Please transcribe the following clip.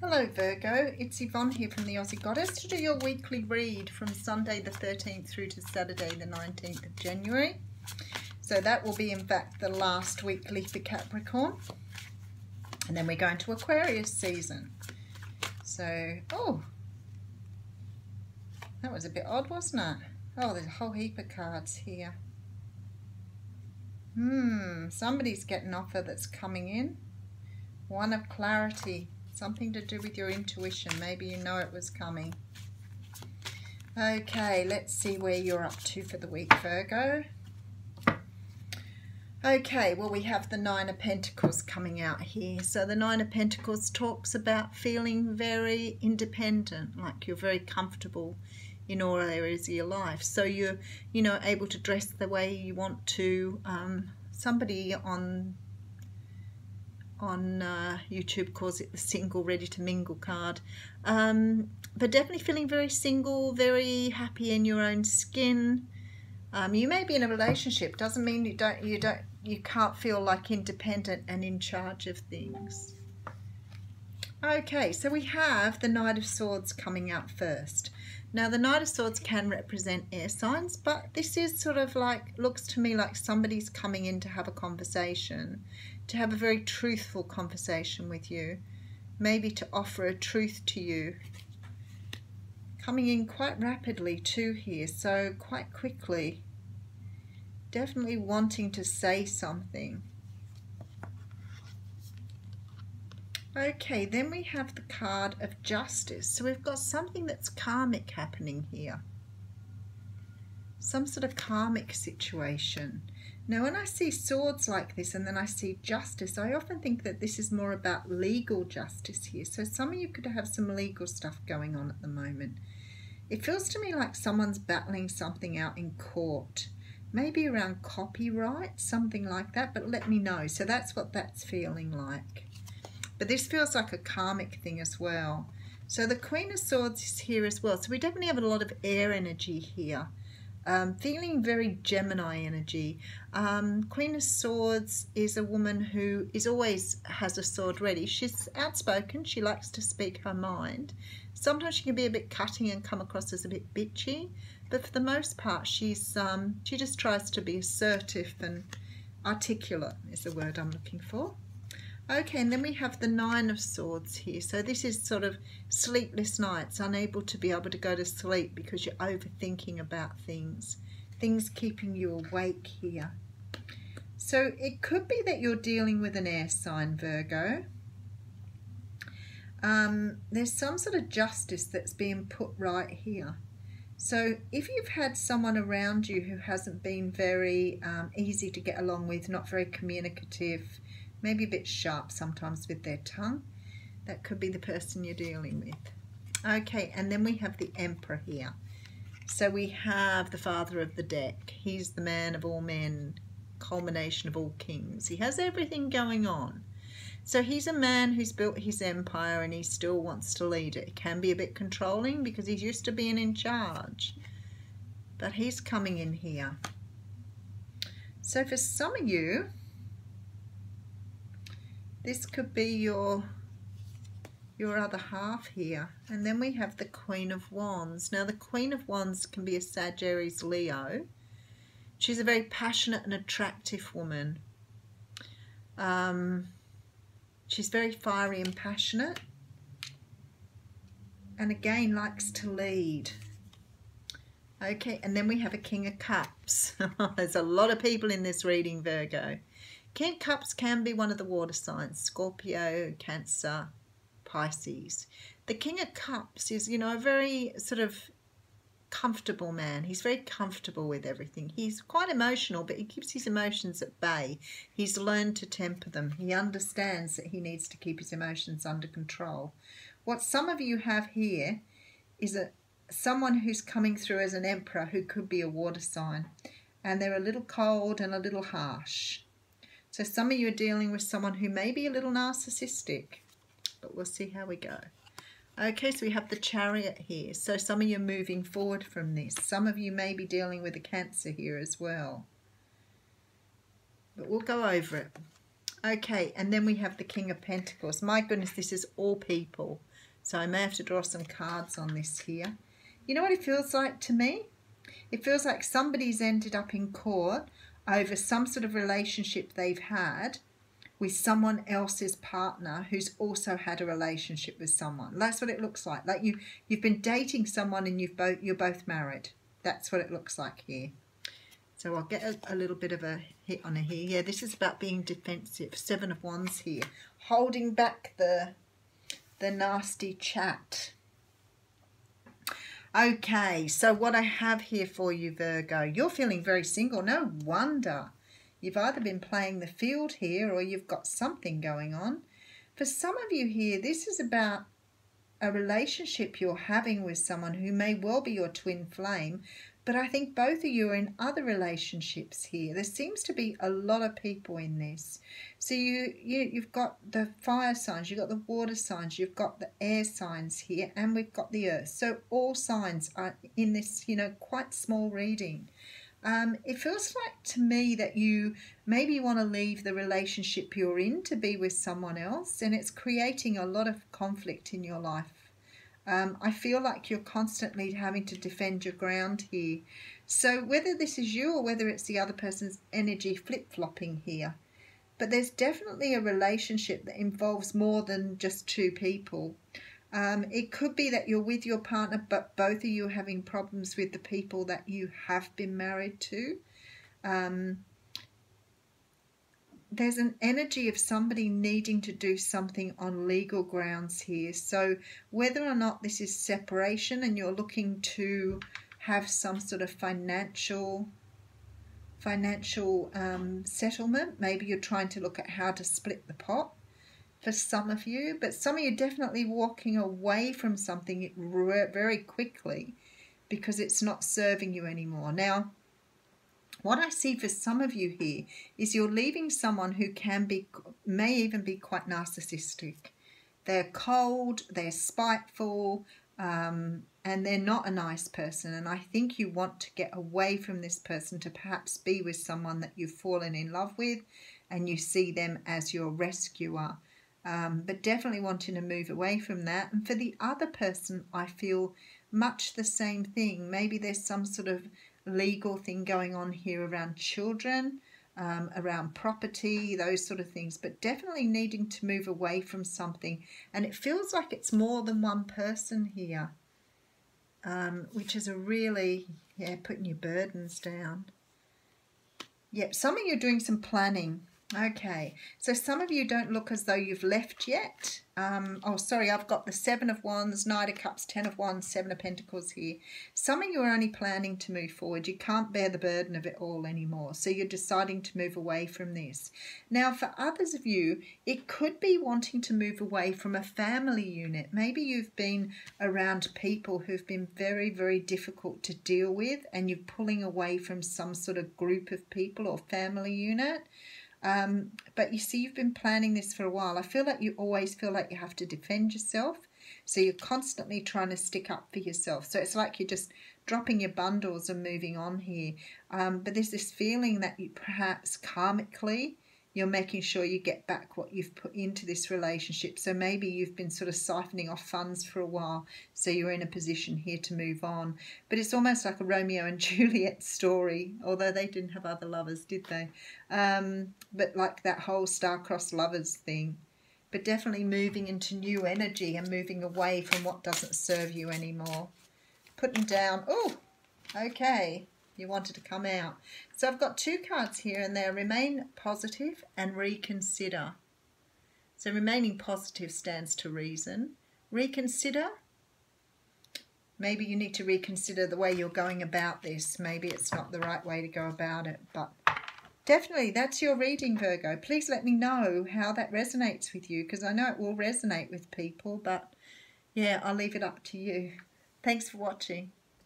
Hello Virgo, it's Yvonne here from the Aussie Goddess to do your weekly read from Sunday the 13th through to Saturday the 19th of January. So that will be in fact the last weekly for Capricorn. And then we're going to Aquarius season. So, oh, that was a bit odd, wasn't it? Oh, there's a whole heap of cards here. Somebody's getting an offer that's coming in. One of clarity. Something to do with your intuition. Maybe you know it was coming. Okay, let's see where you're up to for the week, Virgo. Okay, well, we have the Nine of Pentacles coming out here. So the Nine of Pentacles talks about feeling very independent, like you're very comfortable in all areas of your life. So you're, able to dress the way you want to. Somebody on YouTube calls it the single ready to mingle card, but definitely feeling very single, very happy in your own skin. You may be in a relationship, doesn't mean you can't feel like independent and in charge of things. Okay, so we have the Knight of Swords coming out first. Now the Knight of Swords can represent air signs, but this is sort of like, looks to me like somebody's coming in to have a conversation, to have a very truthful conversation with you, maybe to offer a truth to you. Coming in quite rapidly too here, so quite quickly. Definitely wanting to say something. Okay, then we have the card of Justice. So we've got something that's karmic happening here. Some sort of karmic situation. Now, when I see swords like this and then I see justice, I often think that this is more about legal justice here. So some of you could have some legal stuff going on at the moment. It feels to me like someone's battling something out in court. Maybe around copyright, something like that, but let me know. So that's what that's feeling like. But this feels like a karmic thing as well. So the Queen of Swords is here as well. So we definitely have a lot of air energy here. Feeling very Gemini energy. Queen of Swords is a woman who always has a sword ready. She's outspoken. She likes to speak her mind. Sometimes she can be a bit cutting and come across as a bit bitchy. But for the most part, she just tries to be assertive and articulate is the word I'm looking for. Okay, and then we have the Nine of Swords here. So this is sort of sleepless nights, unable to be able to go to sleep because you're overthinking about things keeping you awake here. So it could be that you're dealing with an air sign, Virgo. There's some sort of justice that's being put right here. So if you've had someone around you who hasn't been very easy to get along with, not very communicative, maybe a bit sharp sometimes with their tongue, that could be the person you're dealing with. Okay, and then we have the Emperor here. So we have the father of the deck. He's the man of all men, culmination of all kings. He has everything going on. So he's a man who's built his empire and he still wants to lead it. He can be a bit controlling because he's used to being in charge. But he's coming in here. So for some of you, this could be your other half here. And then we have the Queen of Wands. Now the Queen of Wands can be a Sagittarius Leo. She's a very passionate and attractive woman. She's very fiery and passionate. And again, likes to lead. Okay, and then we have a King of Cups. There's a lot of people in this reading, Virgo. King of Cups can be one of the water signs, Scorpio, Cancer, Pisces. The King of Cups is, a very sort of comfortable man. He's very comfortable with everything. He's quite emotional, but he keeps his emotions at bay. He's learned to temper them. He understands that he needs to keep his emotions under control. What some of you have here is someone who's coming through as an emperor who could be a water sign. And they're a little cold and a little harsh. So some of you are dealing with someone who may be a little narcissistic, but we'll see how we go. Okay, so we have the Chariot here. So some of you are moving forward from this. Some of you may be dealing with a Cancer here as well. But we'll go over it. Okay, and then we have the King of Pentacles. My goodness, this is all people. So I may have to draw some cards on this here. You know what it feels like to me? It feels like somebody's ended up in court over some sort of relationship they've had with someone else's partner who's also had a relationship with someone. That's what it looks like. Like you've been dating someone and you're both married. That's what it looks like here. So I'll get a little bit of a hit on it here. Yeah, this is about being defensive. 7 of Wands here. Holding back the nasty chat. Okay, so what I have here for you, Virgo, you're feeling very single. No wonder. You've either been playing the field here or you've got something going on. For some of you here, this is about a relationship you're having with someone who may well be your twin flame, but I think both of you are in other relationships here. There seems to be a lot of people in this. So you've got the fire signs, you've got the water signs, you've got the air signs here, and we've got the earth. So all signs are in this, quite small reading. It feels like to me that you maybe want to leave the relationship you're in to be with someone else, and it's creating a lot of conflict in your life. I feel like you're constantly having to defend your ground here. So whether this is you or whether it's the other person's energy flip-flopping here, but there's definitely a relationship that involves more than just two people. It could be that you're with your partner, but both of you are having problems with the people that you have been married to. There's an energy of somebody needing to do something on legal grounds here. So whether or not this is separation and you're looking to have some sort of financial settlement, maybe you're trying to look at how to split the pot. For some of you, but some of you definitely walking away from something very quickly because it's not serving you anymore. Now, what I see for some of you here is you're leaving someone who may even be quite narcissistic. They're cold, they're spiteful, and they're not a nice person. And I think you want to get away from this person to perhaps be with someone that you've fallen in love with and you see them as your rescuer. But definitely wanting to move away from that. And for the other person, I feel much the same thing. Maybe there's some sort of legal thing going on here around children, around property, those sort of things, but definitely needing to move away from something. And it feels like it's more than one person here, which is a really, putting your burdens down. Yep, some of you are doing some planning. Okay, so some of you don't look as though you've left yet. Oh, sorry, I've got the 7 of Wands, Knight of Cups, 10 of Wands, 7 of Pentacles here. Some of you are only planning to move forward. You can't bear the burden of it all anymore, so you're deciding to move away from this. Now, for others of you, it could be wanting to move away from a family unit. Maybe you've been around people who've been very, very difficult to deal with, and you're pulling away from some sort of group of people or family unit. But you see, you've been planning this for a while. I feel like you always feel like you have to defend yourself. So you're constantly trying to stick up for yourself. So it's like you're just dropping your bundles and moving on here. But there's this feeling that you perhaps karmically, you're making sure you get back what you've put into this relationship. So maybe you've been sort of siphoning off funds for a while, so you're in a position here to move on. But it's almost like a Romeo and Juliet story, although they didn't have other lovers, did they? But like that whole star-crossed lovers thing. But definitely moving into new energy and moving away from what doesn't serve you anymore. Putting down, oh, okay. You wanted to come out. So I've got 2 cards here, and they're remain positive and reconsider. So remaining positive stands to reason. Reconsider. Maybe you need to reconsider the way you're going about this. Maybe it's not the right way to go about it, but definitely that's your reading, Virgo. Please let me know how that resonates with you, because I know it will resonate with people, but yeah, I'll leave it up to you. Thanks for watching.